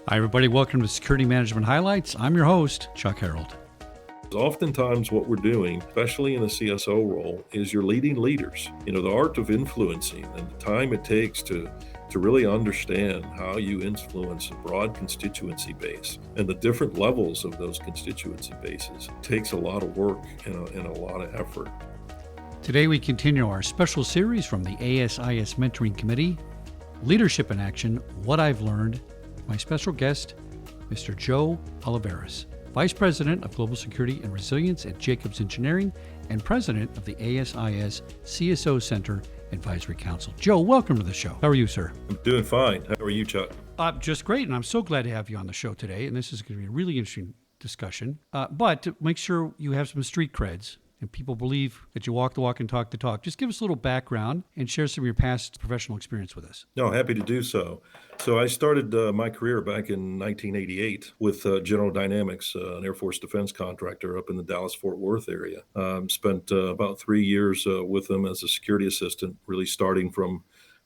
Hi, everybody. Welcome to Security Management Highlights. I'm your host, Chuck Harold. Oftentimes what we're doing, especially in a CSO role, is you're leading leaders. The art of influencing and the time it takes to really understand how you influence a broad constituency base and the different levels of those constituency bases takes a lot of work and a lot of effort. Today, we continue our special series from the ASIS Mentoring Committee, Leadership in Action, What I've Learned. My special guest, Mr. Joe Olivarez, Vice President of Global Security and Resilience at Jacobs Engineering and President of the ASIS CSO Center Advisory Council. Joe, welcome to the show. How are you, sir? I'm doing fine. How are you, Chuck? Just great, and I'm so glad to have you on the show today, and this is going to be a really interesting discussion. But to make sure you have some street creds and people believe that you walk the walk and talk the talk, just give us a little background and share some of your past professional experience with us. No, happy to do so. So I started my career back in 1988 with General Dynamics, an Air Force defense contractor up in the Dallas-Fort Worth area. Spent about 3 years with them as a security assistant, really starting from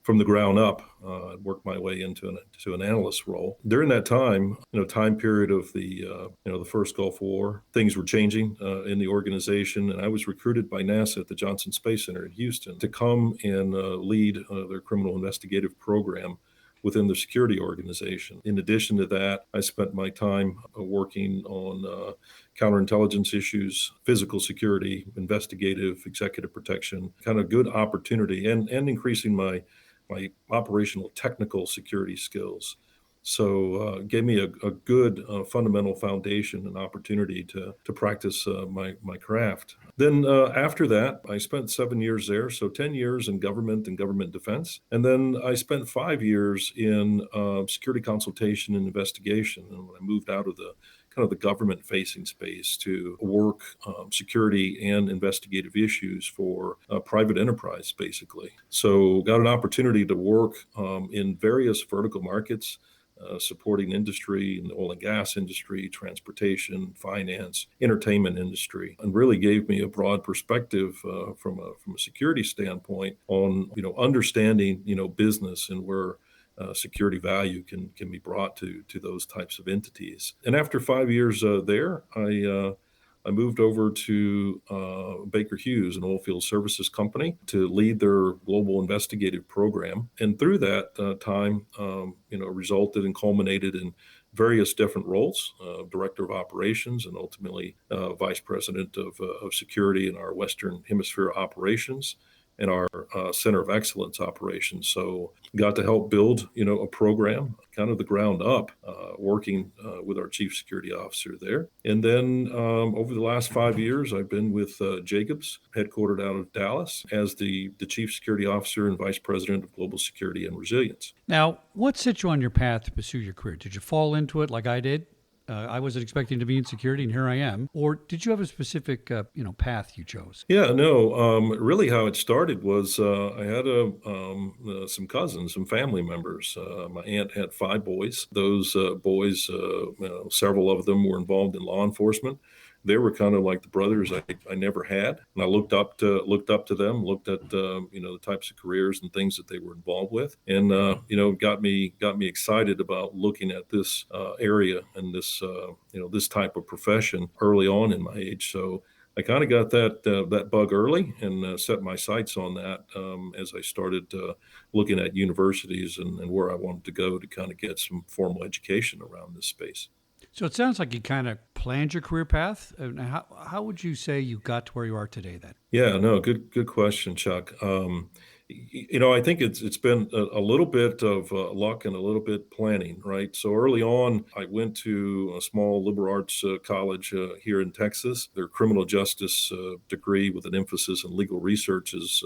the ground up. I worked my way into an analyst role. During that time, time period of the first Gulf War, things were changing in the organization, and I was recruited by NASA at the Johnson Space Center in Houston to come and lead their criminal investigative program within the security organization. In addition to that, I spent my time working on counterintelligence issues, physical security, investigative, executive protection, kind of good opportunity, and increasing my operational technical security skills. So gave me a good fundamental foundation and opportunity to practice my craft. Then after that, I spent 7 years there, so 10 years in government and government defense. And then I spent 5 years in security consultation and investigation. And when I moved out of the government-facing space to work security and investigative issues for private enterprise, basically. So got an opportunity to work in various vertical markets, supporting industry in the oil and gas industry, transportation, finance, entertainment industry, and really gave me a broad perspective from a security standpoint on understanding business and where security value can be brought to those types of entities. And after 5 years there, I moved over to Baker Hughes, an oilfield services company, to lead their global investigative program. And through that time, resulted and culminated in various different roles, director of operations and ultimately vice president of security in our Western Hemisphere operations and our Center of Excellence operations. So got to help build, a program kind of the ground up, working with our chief security officer there. And then over the last 5 years, I've been with Jacobs, headquartered out of Dallas, as the chief security officer and vice president of global security and resilience. Now, what set you on your path to pursue your career? Did you fall into it like I did? I wasn't expecting to be in security, and here I am. Or did you have a specific, path you chose? Yeah, no, really how it started was I had some cousins, some family members. My aunt had 5 boys. Those boys, several of them were involved in law enforcement. They were kind of like the brothers I never had, and I looked up to them, looked at the types of careers and things that they were involved with, and got me excited about looking at this area and this type of profession early on in my age. So I kind of got that bug early and set my sights on that as I started looking at universities and where I wanted to go to kind of get some formal education around this space. So it sounds like you kind of planned your career path. How would you say you got to where you are today then? Yeah, no, good question, Chuck. I think it's been a little bit of luck and a little bit planning, right? So early on, I went to a small liberal arts college here in Texas. Their criminal justice degree with an emphasis in legal research is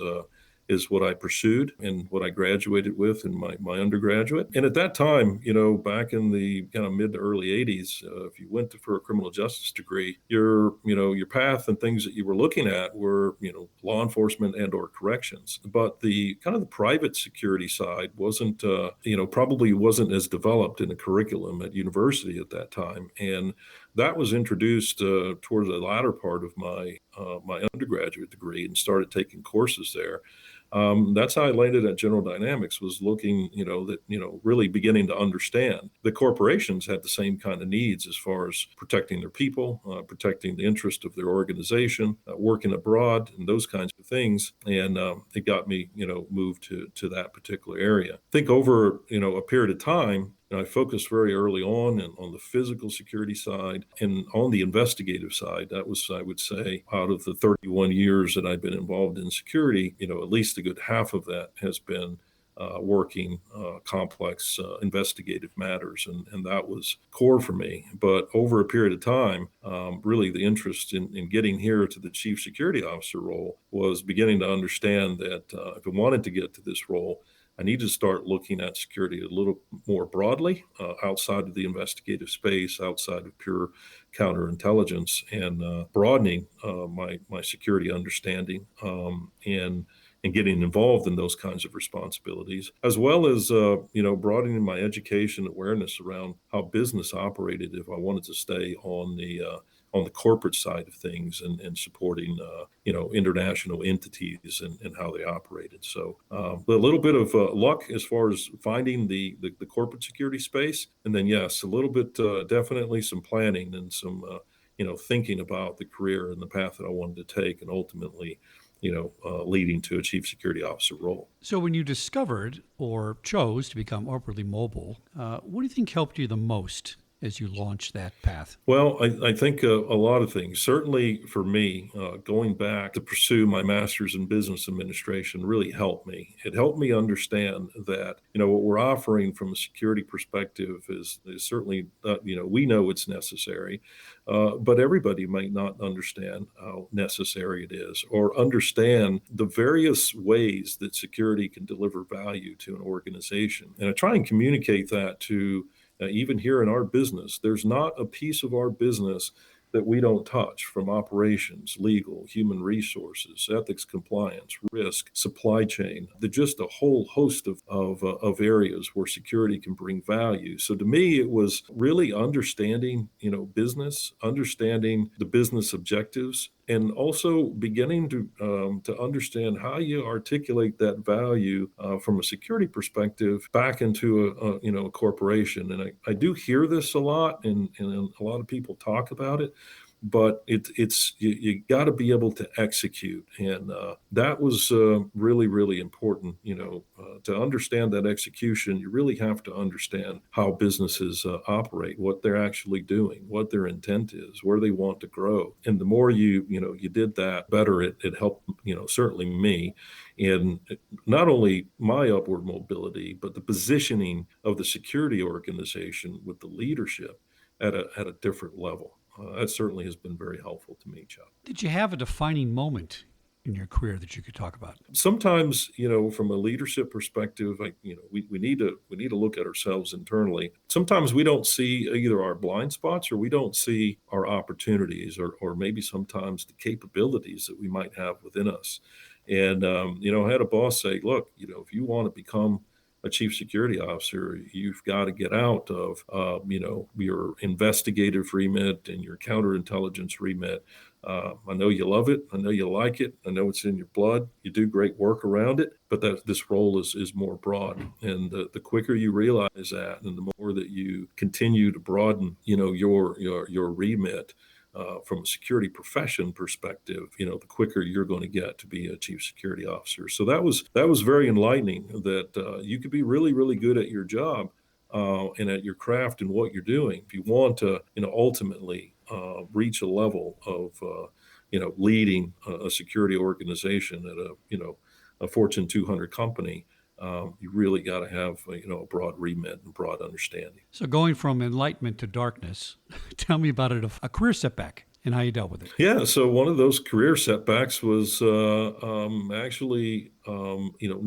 what I pursued and what I graduated with in my undergraduate. And at that time, back in the kind of mid to early 80s, if you went for a criminal justice degree, your path and things that you were looking at were, law enforcement and or corrections. But the kind of the private security side wasn't, probably wasn't as developed in the curriculum at university at that time. And that was introduced towards the latter part of my undergraduate degree and started taking courses there. That's how I landed at General Dynamics, was looking, really beginning to understand the corporations had the same kind of needs as far as protecting their people, protecting the interest of their organization, working abroad, and those kinds of things. And it got me, moved to that particular area. I think over, a period of time, and I focused very early on the physical security side and on the investigative side. That was, I would say, out of the 31 years that I've been involved in security, at least a good half of that has been working complex investigative matters, and that was core for me. But over a period of time, really the interest in getting here to the chief security officer role was beginning to understand that if I wanted to get to this role, I need to start looking at security a little more broadly, outside of the investigative space, outside of pure counterintelligence, and broadening my security understanding, and getting involved in those kinds of responsibilities, as well as broadening my education awareness around how business operated if I wanted to stay on the corporate side of things, and supporting international entities, and how they operated. So a little bit of luck as far as finding the corporate security space, and then yes, a little bit definitely some planning and some thinking about the career and the path that I wanted to take, and ultimately leading to a chief security officer role. So, when you discovered or chose to become upwardly mobile, what do you think helped you the most as you launched that path? Well, I think a lot of things. Certainly for me, going back to pursue my master's in business administration really helped me. It helped me understand that, what we're offering from a security perspective is certainly, we know it's necessary, but everybody might not understand how necessary it is, or understand the various ways that security can deliver value to an organization. And I try and communicate that to even here in our business. There's not a piece of our business that we don't touch, from operations, legal, human resources, ethics, compliance, risk, supply chain. There's just a whole host of areas where security can bring value. So to me, it was really understanding, business, understanding the business objectives, and also beginning to understand how you articulate that value from a security perspective back into a corporation. And I do hear this a lot, and a lot of people talk about it, but it's you got to be able to execute, and that was really, really important. To understand that execution, you really have to understand how businesses operate, what they're actually doing, what their intent is, where they want to grow. And the more you did that, better it helped, certainly me, in not only my upward mobility, but the positioning of the security organization with the leadership at a different level. That certainly has been very helpful to me, Chuck. Did you have a defining moment in your career that you could talk about? Sometimes, from a leadership perspective, we need to look at ourselves internally. Sometimes we don't see either our blind spots, or we don't see our opportunities, or maybe sometimes the capabilities that we might have within us. And I had a boss say, "Look, if you want to become a chief security officer, you've got to get out of, your investigative remit and your counterintelligence remit. I know you love it. I know you like it. I know it's in your blood. You do great work around it, but that this role is more broad. And the quicker you realize that, and the more that you continue to broaden, your remit, from a security profession perspective, the quicker you're going to get to be a chief security officer." So that was very enlightening, that you could be really, really good at your job, and at your craft and what you're doing. If you want to, ultimately reach a level of, leading a security organization at a Fortune 200 company, you really got to have a broad remit and broad understanding. So, going from enlightenment to darkness, tell me about a career setback and how you dealt with it. Yeah, so one of those career setbacks was actually,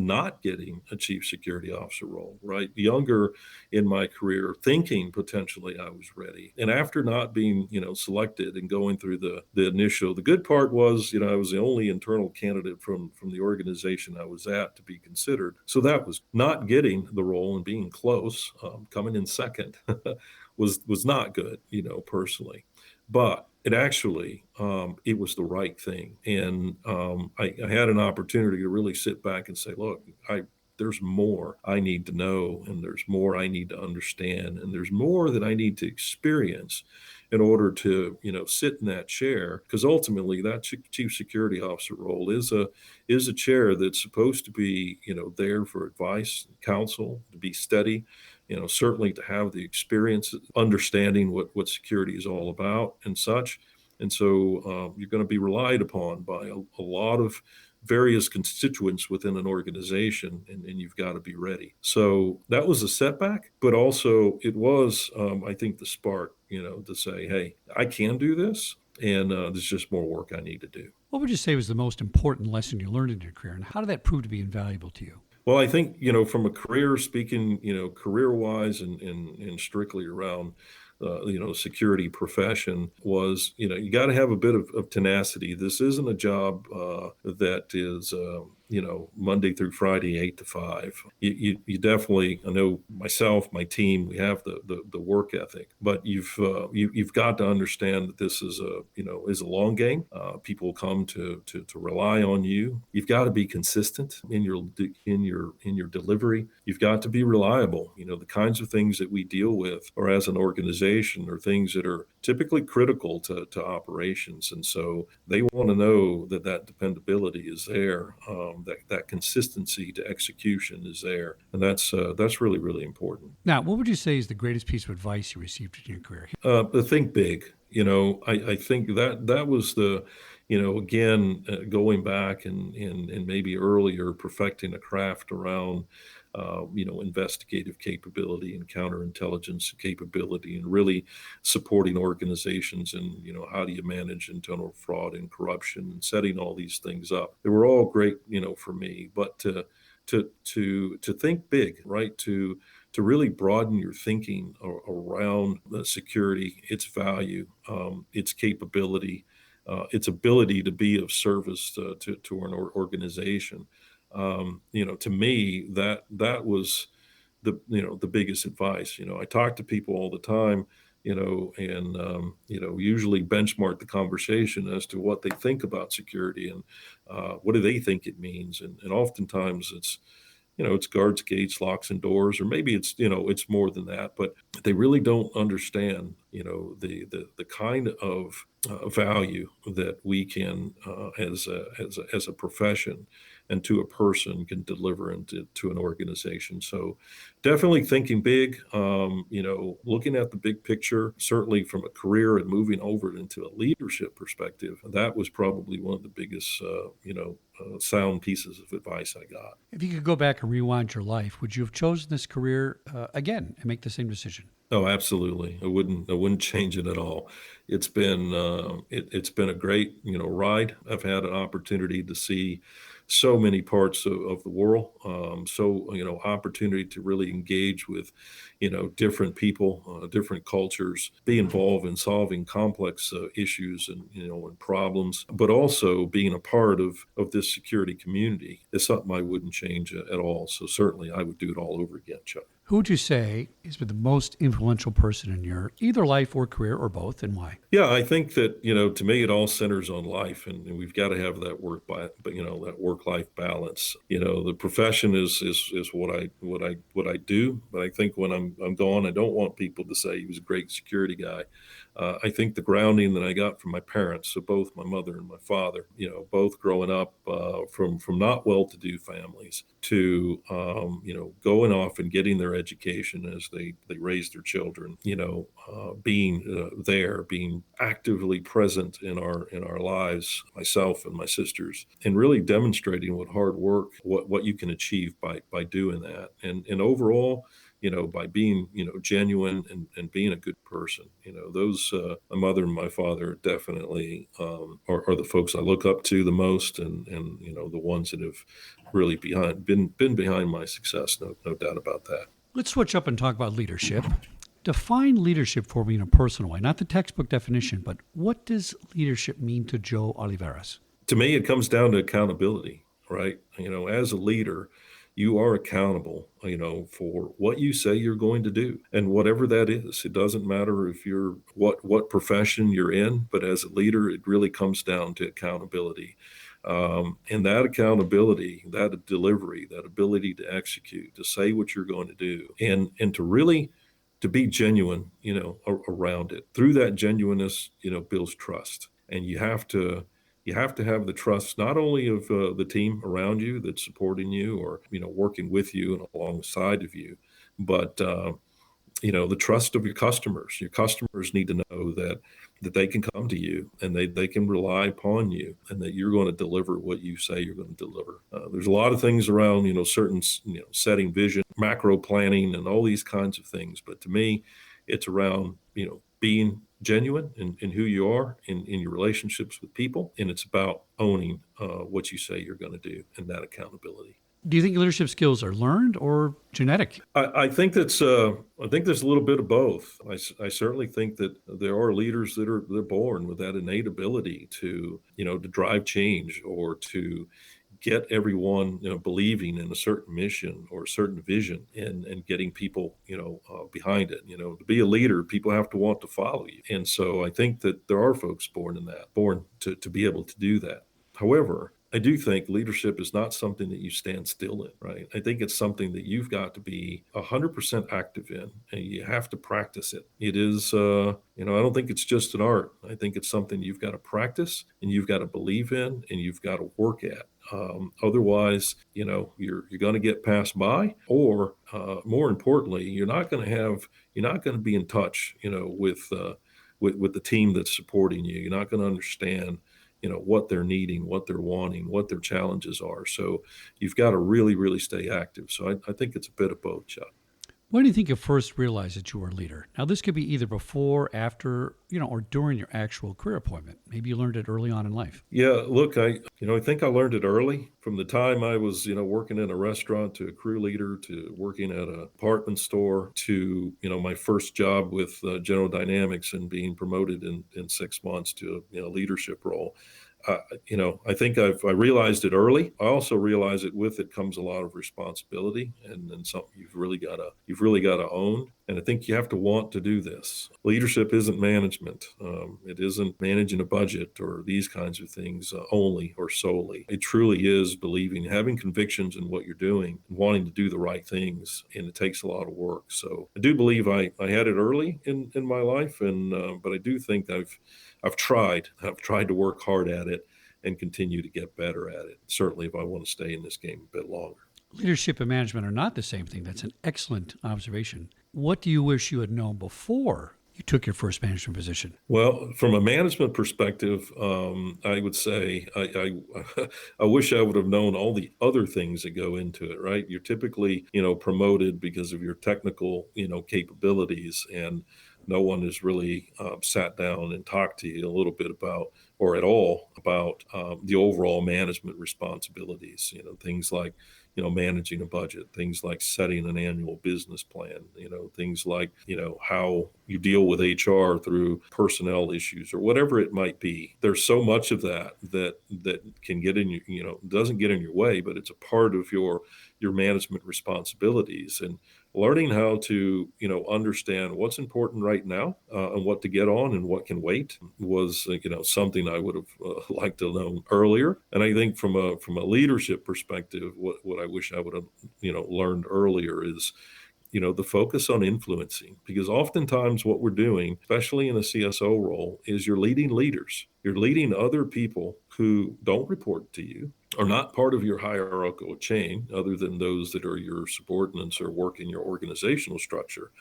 not getting a chief security officer role, right? Younger in my career, thinking potentially I was ready. And after not being, selected and going through the good part was, I was the only internal candidate from the organization I was at to be considered. So that was not getting the role and being close, coming in second was not good, personally. But it actually, it was the right thing. And I had an opportunity to really sit back and say, look, there's more I need to know, and there's more I need to understand, and there's more that I need to experience in order to, sit in that chair. Because ultimately, that chief security officer role is a chair that's supposed to be, there for advice, counsel, to be steady, certainly to have the experience, understanding what security is all about and such. And so you're going to be relied upon by a lot of various constituents within an organization, and you've got to be ready. So that was a setback, but also it was, I think, the spark, to say, hey, I can do this, and there's just more work I need to do. What would you say was the most important lesson you learned in your career, and how did that prove to be invaluable to you? Well, I think, from a career speaking, career wise and strictly around, security profession was, you got to have a bit of tenacity. This isn't a job that is, Monday through Friday, 8 to 5. You definitely, I know myself, my team, we have the work ethic, but you've got to understand that this is a long game. People come to rely on you. You've got to be consistent in your delivery. You've got to be reliable. The kinds of things that we deal with, or as an organization, are things that are typically critical to operations, and so they want to know that dependability is there. That consistency to execution is there, and that's really, really important. Now, what would you say is the greatest piece of advice you received in your career? But think big. I think that was the, again, going back and maybe earlier, perfecting a craft around, investigative capability and counterintelligence capability, and really supporting organizations. And, how do you manage internal fraud and corruption, and setting all these things up. They were all great, for me, but to think big, right? To really broaden your thinking around the security, its value, its capability, its ability to be of service to an organization. To me, that was the biggest advice. I talk to people all the time, and usually benchmark the conversation as to what they think about security, and what do they think it means. And oftentimes it's guards, gates, locks, and doors, or maybe it's more than that. But they really don't understand, the kind of value that we can, as a profession and to a person, can deliver into to an organization. So definitely thinking big, looking at the big picture, certainly from a career and moving over into a leadership perspective. That was probably one of the biggest, sound pieces of advice I got. If you could go back and rewind your life, would you have chosen this career again and make the same decision? Oh, absolutely. I wouldn't change it at all. It's been a great, ride. I've had an opportunity to see so many parts of the world. So, opportunity to really engage with, different people, different cultures, be involved in solving complex issues and problems, but also being a part of this security community is something I wouldn't change at all. So certainly I would do it all over again, Chuck. Who would you say has been the most influential person in your either life or career, or both, and why? Yeah, I think that, to me, it all centers on life, and we've got to have that that work-life balance. The profession is what I do, but I think when I'm gone, I don't want people to say he was a great security guy. I think the grounding that I got from my parents, so both my mother and my father, both growing up from not well-to-do families to going off and getting their education as they raised their children, being there, being actively present in our lives, myself and my sisters, and really demonstrating what hard work, what you can achieve by doing that, and overall, by being, genuine and being a good person. Those, my mother and my father definitely are the folks I look up to the most, and the ones that have really been behind my success. No doubt about that. Let's switch up and talk about leadership. Define leadership for me in a personal way, not the textbook definition, but what does leadership mean to Joe Olivarez? To me, it comes down to accountability, right? As a leader, you are accountable, for what you say you're going to do, and whatever that is. It doesn't matter if you're what profession you're in, but as a leader, it really comes down to accountability. And that accountability, that delivery, that ability to execute, to say what you're going to do, and to really to be genuine, around it. Through that genuineness, builds trust, and you have to have the trust not only of the team around you that's supporting you or working with you and alongside of you, but the trust of your customers. Your customers need to know that they can come to you and they can rely upon you, and that you're going to deliver what you say you're going to deliver. There's a lot of things around certain setting vision, macro planning, and all these kinds of things. But to me, it's around being genuine in who you are in your relationships with people, and it's about owning what you say you're going to do, and that accountability. Do you think leadership skills are learned or genetic? I think there's a little bit of both. I certainly think that there are leaders they're born with that innate ability to drive change, or to get everyone believing in a certain mission or a certain vision, and getting people behind it. To be a leader, people have to want to follow you, and so I think that there are folks born to be able to do that. However, I do think leadership is not something that you stand still in, right? I think it's something that you've got to be 100% active in, and you have to practice it. It is, I don't think it's just an art. I think it's something you've got to practice, and you've got to believe in, and you've got to work at. Otherwise, you're going to get passed by, or more importantly, you're not going to be in touch, with the team that's supporting you. You're not going to understand what they're needing, what they're wanting, what their challenges are. So you've got to really, really stay active. So I think it's a bit of both, Chuck. When do you think you first realized that you were a leader? Now, this could be either before, after, or during your actual career appointment. Maybe you learned it early on in life. Yeah, look, I think I learned it early, from the time I was, working in a restaurant, to a crew leader, to working at a department store, to, my first job with General Dynamics, and being promoted in 6 months to a leadership role. I think I realized it early. I also realize it with it comes a lot of responsibility, and something you've really got to own. And I think you have to want to do this. Leadership isn't management. It isn't managing a budget or these kinds of things only or solely. It truly is believing, having convictions in what you're doing, and wanting to do the right things. And it takes a lot of work. So I do believe I had it early in my life, and but I do think I've tried to work hard at it and continue to get better at it. Certainly, if I want to stay in this game a bit longer. Leadership and management are not the same thing. That's an excellent observation. What do you wish you had known before you took your first management position? Well, from a management perspective, I would say I wish I would have known all the other things that go into it. Right? You're typically, promoted because of your technical, capabilities, and no one has really sat down and talked to you a little bit about, or at all about, the overall management responsibilities. Things like managing a budget, things like setting an annual business plan, things like, how you deal with HR through personnel issues or whatever it might be. There's so much of that can get in doesn't get in your way, but it's a part of your management responsibilities. And learning how to understand what's important right now, and what to get on and what can wait was something I would have liked to know earlier. And I think from a leadership perspective, what I wish I would have learned earlier is the focus on influencing, because oftentimes what we're doing, especially in a CSO role, is you're leading leaders. You're leading other people who don't report to you, are not part of your hierarchical chain, other than those that are your subordinates or work in your organizational structure.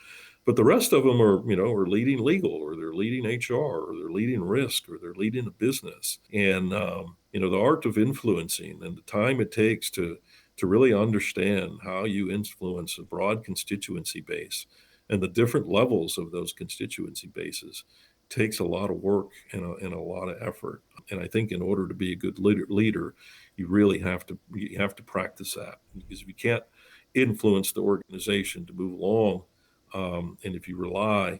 But the rest of them are leading legal, or they're leading HR, or they're leading risk, or they're leading a business. And the art of influencing, and the time it takes to really understand how you influence a broad constituency base, and the different levels of those constituency bases, takes a lot of work and a lot of effort. And I think in order to be a good leader, you really have to practice that, because if you can't influence the organization to move along, and if you rely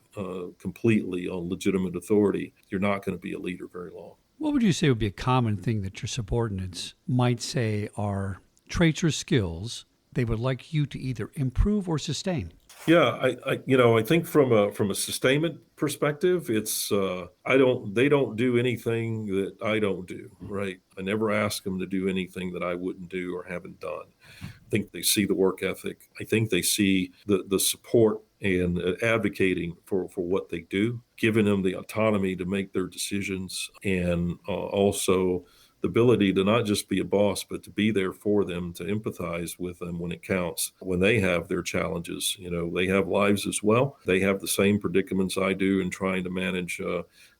completely on legitimate authority, you're not going to be a leader very long. What would you say would be a common thing that your subordinates might say are traits or skills they would like you to either improve or sustain? Yeah, I think from a sustainment perspective, it's I don't they don't do anything that I don't do, right? I never ask them to do anything that I wouldn't do or haven't done. I think they see the work ethic. I think they see the support and advocating for what they do, giving them the autonomy to make their decisions, and also the ability to not just be a boss, but to be there for them, to empathize with them when it counts, when they have their challenges. They have lives as well. They have the same predicaments I do in trying to manage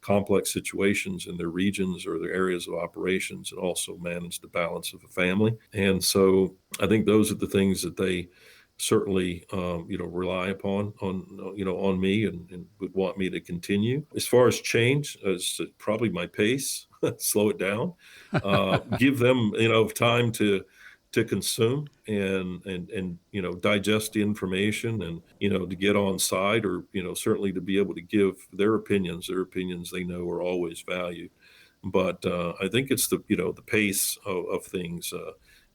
complex situations in their regions or their areas of operations, and also manage the balance of a family. And so I think those are the things that they certainly rely upon on me, and would want me to continue. As far as change, as probably my pace, slow it down, give them time to consume and digest the information, and to get on side, or certainly to be able to give their opinions they know are always valued. But I think it's the pace of things,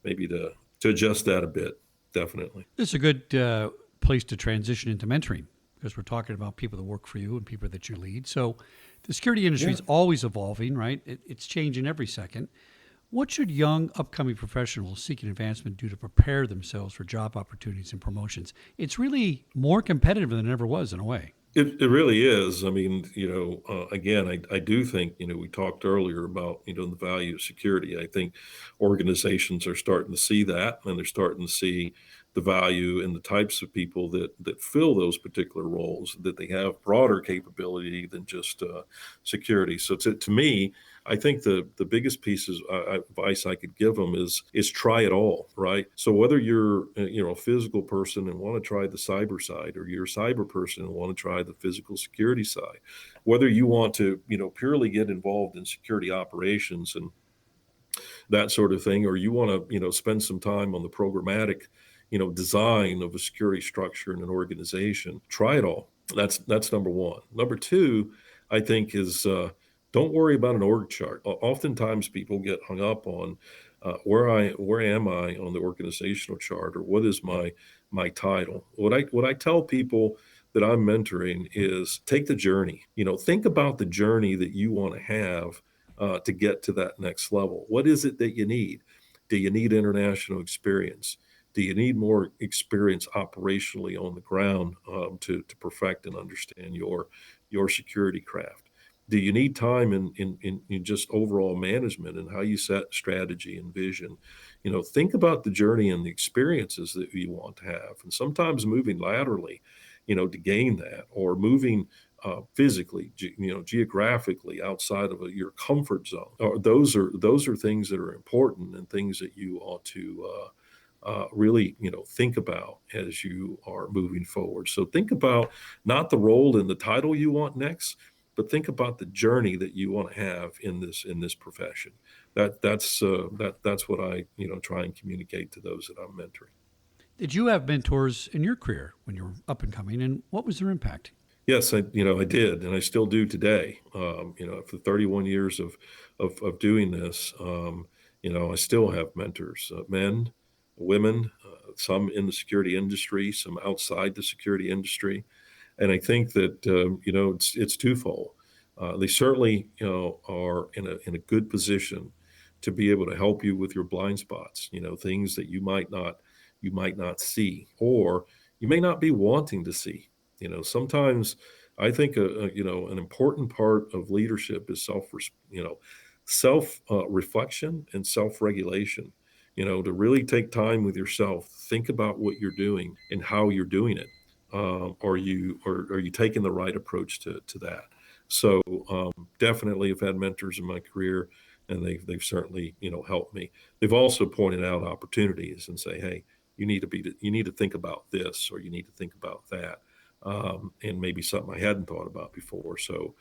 maybe to adjust that a bit, definitely. This is a good place to transition into mentoring because we're talking about people that work for you and people that you lead. So the security industry Yeah. is always evolving, right? It's changing every second. What should young, upcoming professionals seeking advancement do to prepare themselves for job opportunities and promotions? It's really more competitive than it ever was in a way. It really is. I mean, again, I do think, we talked earlier about, the value of security. I think organizations are starting to see that, and they're starting to see the value in the types of people that fill those particular roles, that they have broader capability than just security. So to me, I think the biggest pieces advice I could give them is try it all, right? So whether you're a physical person and want to try the cyber side, or you're a cyber person and want to try the physical security side, whether you want to purely get involved in security operations and that sort of thing, or you want to spend some time on the programmatic design of a security structure in an organization, try it all. That's number one. Number two, I think, is don't worry about an org chart. Oftentimes people get hung up on where am I on the organizational chart, or what is my title. What I tell people that I'm mentoring is take the journey. Think about the journey that you want to have to get to that next level. What is it that you need? Do you need international experience? Do you need more experience operationally on the ground, to perfect and understand your security craft? Do you need time in just overall management and how you set strategy and vision? Think about the journey and the experiences that you want to have. And sometimes moving laterally, to gain that, or moving physically, geographically outside of your comfort zone. Those are things that are important, and things that you ought to really think about as you are moving forward. So think about not the role and the title you want next, but think about the journey that you want to have in this profession. That's what I try and communicate to those that I'm mentoring. Did you have mentors in your career when you were up and coming, and what was their impact? Yes, I did, and I still do today. For 31 years of doing this, I still have mentors, men, women, some in the security industry, some outside the security industry, and I think that it's twofold. They certainly are in a good position to be able to help you with your blind spots. Things that you might not see, or you may not be wanting to see. Sometimes I think an important part of leadership is self reflection and self regulation. To really take time with yourself, think about what you're doing and how you're doing it. Are you taking the right approach to that? So definitely, have had mentors in my career, and they've certainly helped me. They've also pointed out opportunities and say, hey, you need to think about this, or you need to think about that, and maybe something I hadn't thought about before. So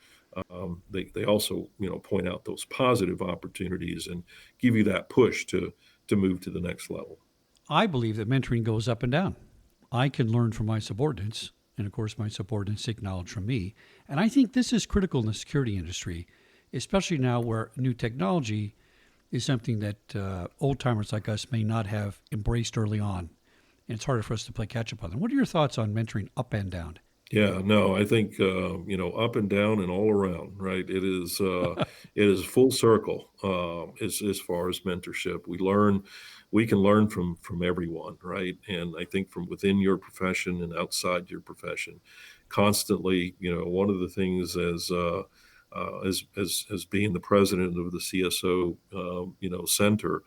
they also point out those positive opportunities and give you that push to move to the next level. I believe that mentoring goes up and down. I can learn from my subordinates, and of course, my subordinates take knowledge from me. And I think this is critical in the security industry, especially now where new technology is something that old timers like us may not have embraced early on. and it's harder for us to play catch up on them. What are your thoughts on mentoring up and down? Yeah, no, I think up and down and all around, right? It is full circle as far as mentorship. We can learn from everyone, right? And I think from within your profession and outside your profession, constantly, one of the things as being the president of the CSO, center,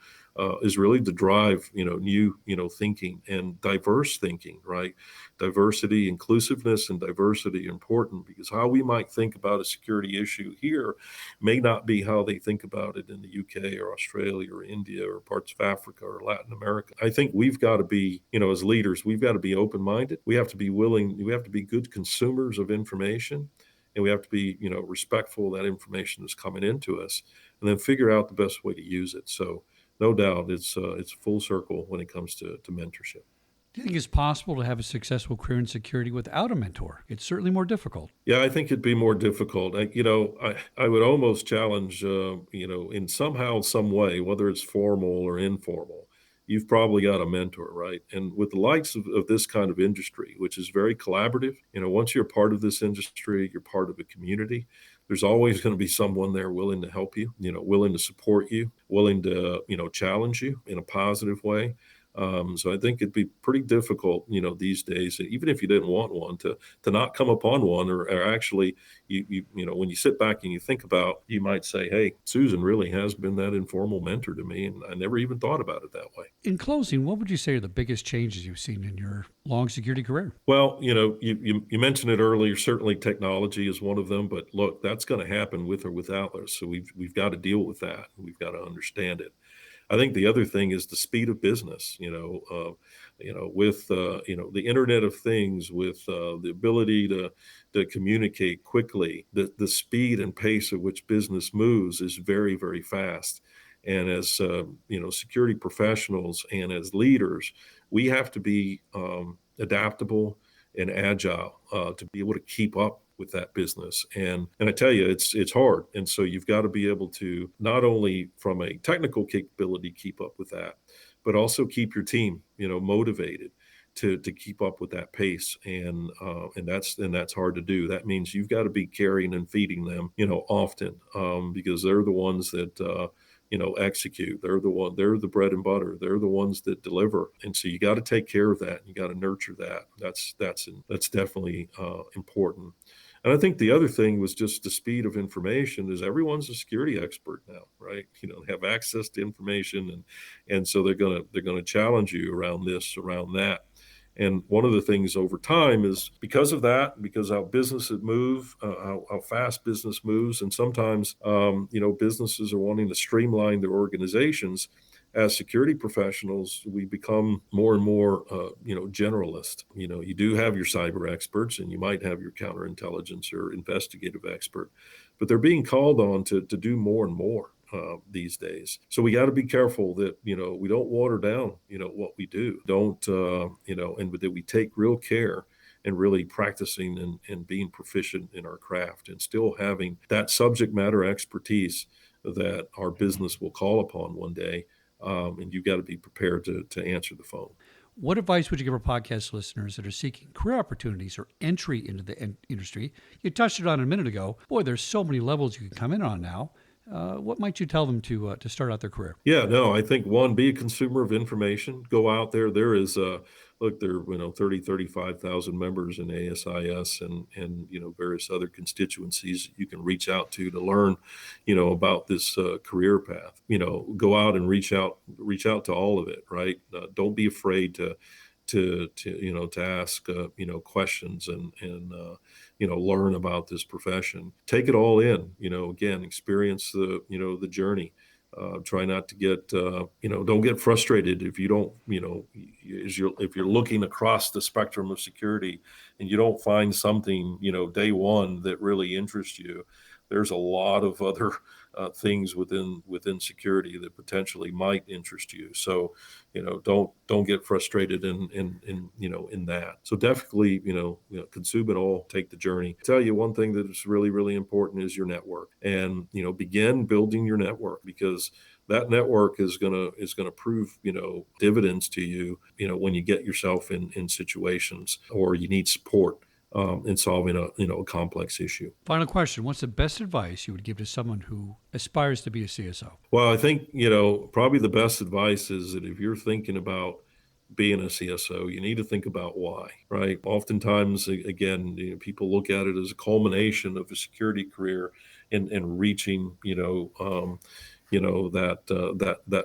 is really to drive, new, thinking and diverse thinking, right? Diversity, inclusiveness, and diversity are important because how we might think about a security issue here may not be how they think about it in the UK or Australia or India or parts of Africa or Latin America. I think we've got to be, as leaders, we've got to be open minded. We have to be willing, we have to be good consumers of information. And we have to be, respectful of that information that's coming into us, and then figure out the best way to use it. So, no doubt, it's full circle when it comes to mentorship. Do you think it's possible to have a successful career in security without a mentor? It's certainly more difficult. Yeah, I think it'd be more difficult. I would almost challenge, in somehow, some way, whether it's formal or informal, you've probably got a mentor, right? And with the likes of this kind of industry, which is very collaborative, once you're part of this industry, you're part of a community. There's always going to be someone there willing to help you, willing to support you, willing to, challenge you in a positive way. So I think it'd be pretty difficult, these days, even if you didn't want one, to not come upon one, or actually, when you sit back and you think about, you might say, hey, Susan really has been that informal mentor to me, and I never even thought about it that way. In closing, what would you say are the biggest changes you've seen in your long security career? Well, you mentioned it earlier. Certainly, technology is one of them. But look, that's going to happen with or without us. So we've got to deal with that. We've got to understand it. I think the other thing is the speed of business. With the Internet of Things, with the ability to communicate quickly, the speed and pace at which business moves is very, very fast. And as security professionals and as leaders, we have to be adaptable and agile to be able to keep up with that business. And I tell you, it's hard. And so you've got to be able to not only from a technical capability keep up with that, but also keep your team, motivated to keep up with that pace. And that's hard to do. That means you've got to be carrying and feeding them, often, because they're the ones that execute. They're the bread and butter. They're the ones that deliver. And so you got to take care of that. You got to nurture that. That's definitely important. And I think the other thing was just the speed of information. Is everyone's a security expert now, right? They have access to information, and so they're gonna challenge you around this, around that. And one of the things over time is because of that, because how businesses move, how fast business moves, and sometimes businesses are wanting to streamline their organizations. As security professionals, we become more and more, generalist. You do have your cyber experts, and you might have your counterintelligence or investigative expert, but they're being called on to do more and more these days. So we got to be careful that we don't water down what we do. Don't and that we take real care and really practicing and being proficient in our craft and still having that subject matter expertise that our business will call upon one day. And you've got to be prepared to answer the phone. What advice would you give our podcast listeners that are seeking career opportunities or entry into the industry? You touched it on a minute ago. Boy, there's so many levels you can come in on now. What might you tell them to start out their career? Yeah, no, I think one, be a consumer of information. Go out there. There is look, there are 35,000 members in ASIS and various other constituencies that you can reach out to learn, about this career path. Go out and reach out to all of it. Right. Don't be afraid to ask questions and learn about this profession. Take it all in. Again, experience the journey. Try not to get don't get frustrated if you don't if you're looking across the spectrum of security and you don't find something day one that really interests you. There's a lot of other things within security that potentially might interest you. So, don't get frustrated in that. So definitely, consume it all, take the journey. I tell you one thing that is really, really important is your network, and begin building your network, because that network is gonna prove, dividends to you, when you get yourself in situations or you need support in solving a complex issue. Final question. What's the best advice you would give to someone who aspires to be a CSO? Well, I think, probably the best advice is that if you're thinking about being a CSO, you need to think about why, right? Oftentimes, again, people look at it as a culmination of a security career and reaching, that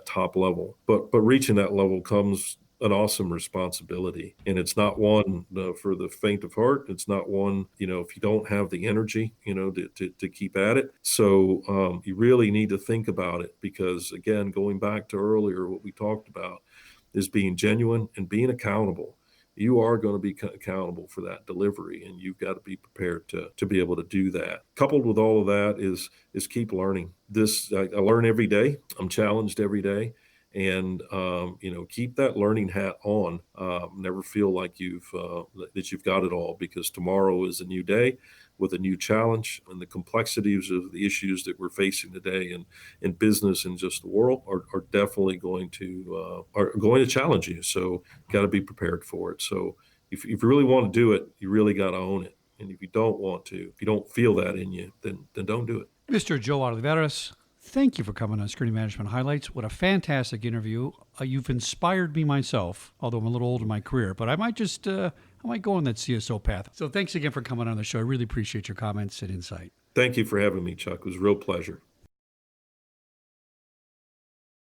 top level. But reaching that level comes an awesome responsibility, and it's not one for the faint of heart. It's not one, if you don't have the energy, to keep at it. So you really need to think about it because, again, going back to earlier, what we talked about is being genuine and being accountable. You are going to be accountable for that delivery, and you've got to be prepared to be able to do that. Coupled with all of that is keep learning. I learn every day. I'm challenged every day, and keep that learning hat on. Never feel like you've got it all, because tomorrow is a new day with a new challenge, and the complexities of the issues that we're facing today in business and just the world are definitely going to challenge you. So got to be prepared for it. So if you really want to do it, you really got to own it. And if you don't want to, if you don't feel that in you, then don't do it. Mr. Joe Olivarez, thank you for coming on Security Management Highlights. What a fantastic interview. You've inspired me myself, although I'm a little old in my career, but I might go on that CSO path. So thanks again for coming on the show. I really appreciate your comments and insight. Thank you for having me, Chuck. It was a real pleasure.